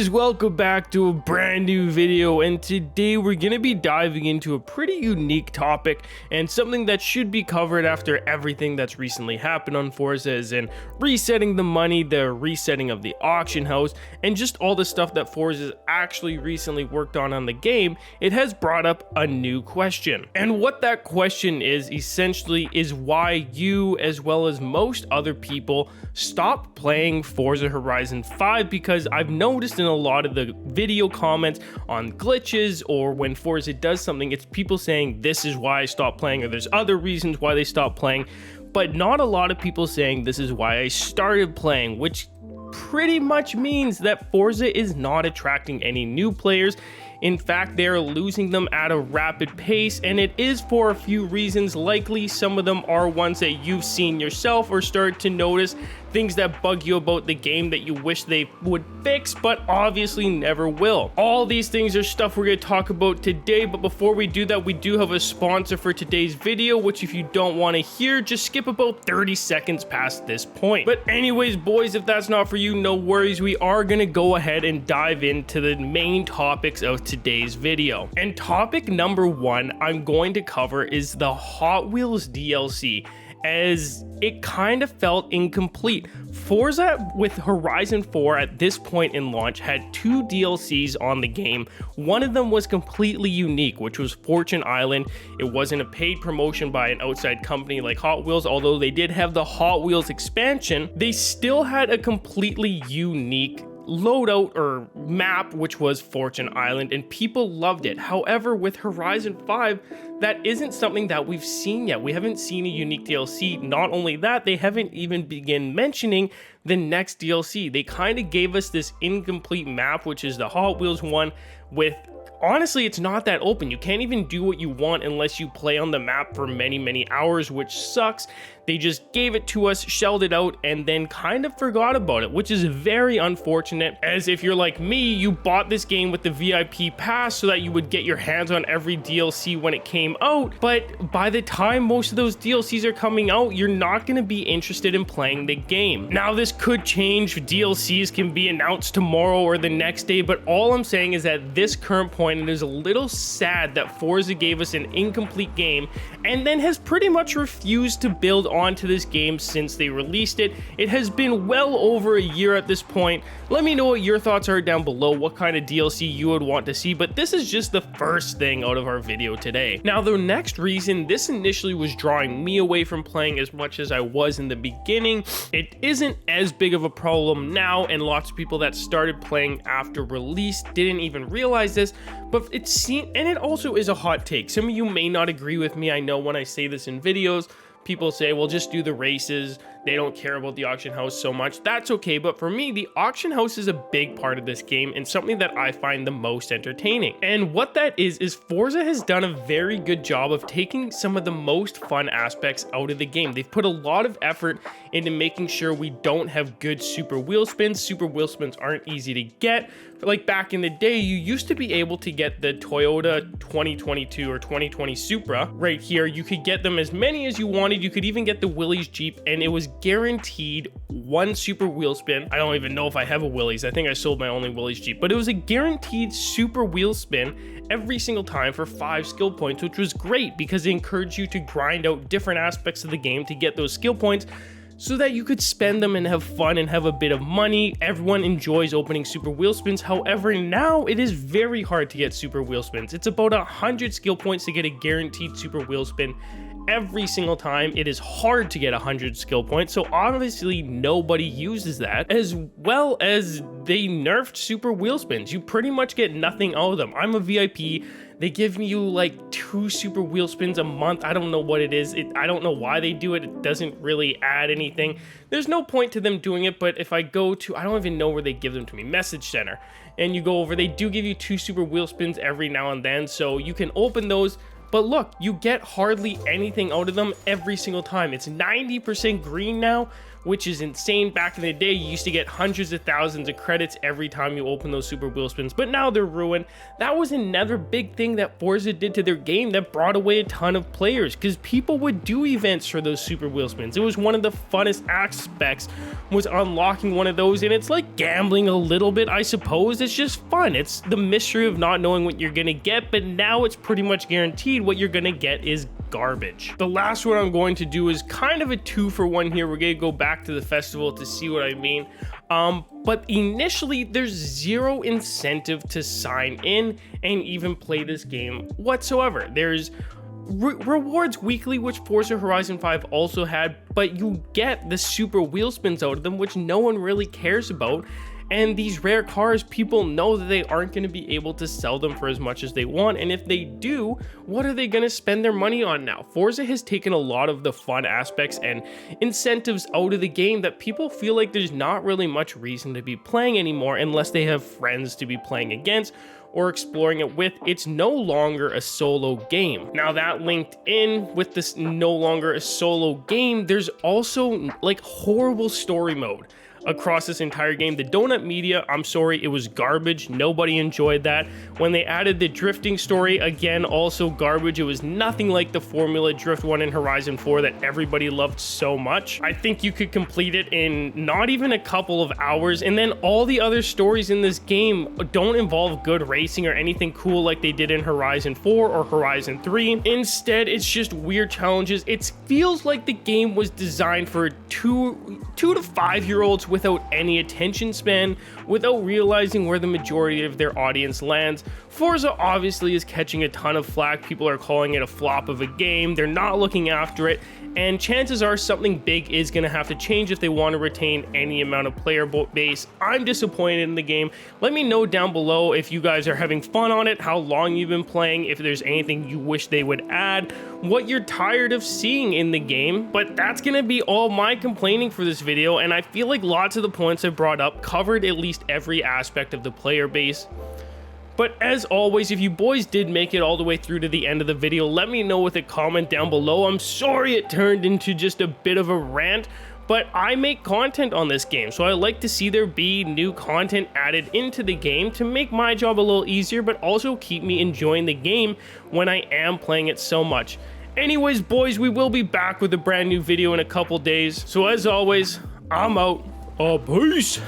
boys, welcome back to a brand new video, and today we're gonna be diving into a pretty unique topic and something that should be covered after everything that's recently happened on Forza, as in resetting the money, the resetting of the auction house, and just all the stuff that Forza's actually recently worked on the game. It has brought up a new question, and what that question is essentially is why you, as well as most other people, stopped playing Forza Horizon 5, because I've noticed in a lot of the video comments on glitches or when Forza does something, it's people saying this is why I stopped playing, or there's other reasons why they stopped playing, but not a lot of people saying this is why I started playing, which pretty much means that Forza is not attracting any new players. In fact, they're losing them at a rapid pace, and it is for a few reasons. Likely some of them are ones that you've seen yourself or started to notice, things that bug you about the game that you wish they would fix, but obviously never will. All these things are stuff we're going to talk about today, but before we do that, we do have a sponsor for today's video, which if you don't want to hear, just skip about 30 seconds past this point. But anyways, boys, if that's not for you, no worries. We are going to go ahead and dive into the main topics of today's video. And topic number one I'm going to cover is the Hot Wheels DLC, as it kind of felt incomplete. Forza with Horizon 4 at this point in launch had two DLCs on the game. One of them was completely unique, which was Fortune Island. It wasn't a paid promotion by an outside company like Hot Wheels, although they did have the Hot Wheels expansion. They still had a completely unique loadout or map, which was Fortune Island, and people loved it. However, with Horizon 5, that isn't something that we've seen yet. We haven't seen a unique DLC. Not only that, they haven't even begun mentioning the next DLC. They kind of gave us this incomplete map, which is the Hot Wheels one, with honestly, it's not that open. You can't even do what you want unless you play on the map for many hours, which sucks. They just gave it to us, shelled it out, and then kind of forgot about it, which is very unfortunate, as if you're like me, you bought this game with the VIP pass so that you would get your hands on every DLC when it came out, but by the time most of those DLCs are coming out, you're not going to be interested in playing the game. Now, this could change. DLCs can be announced tomorrow or the next day, but all I'm saying is at this current point, it is a little sad that Forza gave us an incomplete game and then has pretty much refused to build onto this game since they released it. It has been well over a year at this point. Let me know what your thoughts are down below, what kind of DLC you would want to see, but this is just the first thing out of our video today. Now, the next reason this initially was drawing me away from playing as much as I was in the beginning, it isn't as big of a problem now, and lots of people that started playing after release didn't even realize this, but it also is a hot take. Some of you may not agree with me. I know when I say this in videos, people say, well, just do the races. They don't care about the auction house so much. That's okay, but for me, the auction house is a big part of this game and something that I find the most entertaining. And what that is Forza has done a very good job of taking some of the most fun aspects out of the game. They've put a lot of effort into making sure we don't have good super wheel spins. Super wheel spins aren't easy to get. Like back in the day, you used to be able to get the Toyota 2022 or 2020 Supra right here. You could get them as many as you wanted. You could even get the Willys Jeep, and it was guaranteed one super wheel spin. I don't even know if I have a Willys. I think I sold my only Willys Jeep, but it was a guaranteed super wheel spin every single time for 5 skill points, which was great because it encouraged you to grind out different aspects of the game to get those skill points, so that you could spend them and have fun and have a bit of money. Everyone enjoys opening super wheel spins. However, now it is very hard to get super wheel spins. It's about 100 skill points to get a guaranteed super wheel spin every single time. It is hard to get 100 skill points, so obviously nobody uses that, as well as they nerfed super wheel spins. You pretty much get nothing out of them. I'm a VIP. They give you like 2 super wheel spins a month. I don't know what it is. I don't know why they do it. It doesn't really add anything. There's no point to them doing it, but if I go to, I don't even know where they give them to me, Message Center, and you go over, they do give you 2 super wheel spins every now and then, so you can open those. But look, you get hardly anything out of them every single time. It's 90% green now, which is insane. Back in the day, you used to get hundreds of thousands of credits every time you open those super wheel spins, but now they're ruined. That was another big thing that Forza did to their game that brought away a ton of players, because people would do events for those super wheel spins. It was one of the funnest aspects, was unlocking one of those, and it's like gambling a little bit, I suppose. It's just fun. It's the mystery of not knowing what you're gonna get, but now it's pretty much guaranteed what you're gonna get is garbage. The last one I'm going to do is kind of a 2-for-1 here. We're gonna go back to the festival to see what I mean. But initially there's zero incentive to sign in and even play this game whatsoever. There's rewards weekly, which Forza Horizon 5 also had, but you get the super wheel spins out of them, which no one really cares about. And these rare cars, people know that they aren't going to be able to sell them for as much as they want. And if they do, what are they going to spend their money on now? Forza has taken a lot of the fun aspects and incentives out of the game that people feel like there's not really much reason to be playing anymore unless they have friends to be playing against or exploring it with. It's no longer a solo game. Now, that linked in with this no longer a solo game, there's also like horrible story mode across this entire game. The donut media, I'm sorry, it was garbage. Nobody enjoyed that. When they added the drifting story, again, also garbage. It was nothing like the Formula Drift one in Horizon 4 that everybody loved so much. I think you could complete it in not even a couple of hours, and then all the other stories in this game don't involve good racing or anything cool like they did in Horizon 4 or Horizon 3. Instead, it's just weird challenges. It feels like the game was designed for 2 to 5-year-olds without any attention span, without realizing where the majority of their audience lands. Forza obviously is catching a ton of flack. People are calling it a flop of a game. They're not looking after it, and chances are something big is going to have to change if they want to retain any amount of player base. I'm disappointed in the game. Let me know down below if you guys are having fun on it, how long you've been playing, if there's anything you wish they would add, what you're tired of seeing in the game. But that's going to be all my complaining for this video, and I feel like lots of the points I brought up covered at least every aspect of the player base. But as always, if you boys did make it all the way through to the end of the video, let me know with a comment down below. I'm sorry it turned into just a bit of a rant, but I make content on this game, so I like to see there be new content added into the game to make my job a little easier, but also keep me enjoying the game when I am playing it so much. Anyways, boys, we will be back with a brand new video in a couple days. So as always, I'm out. Peace.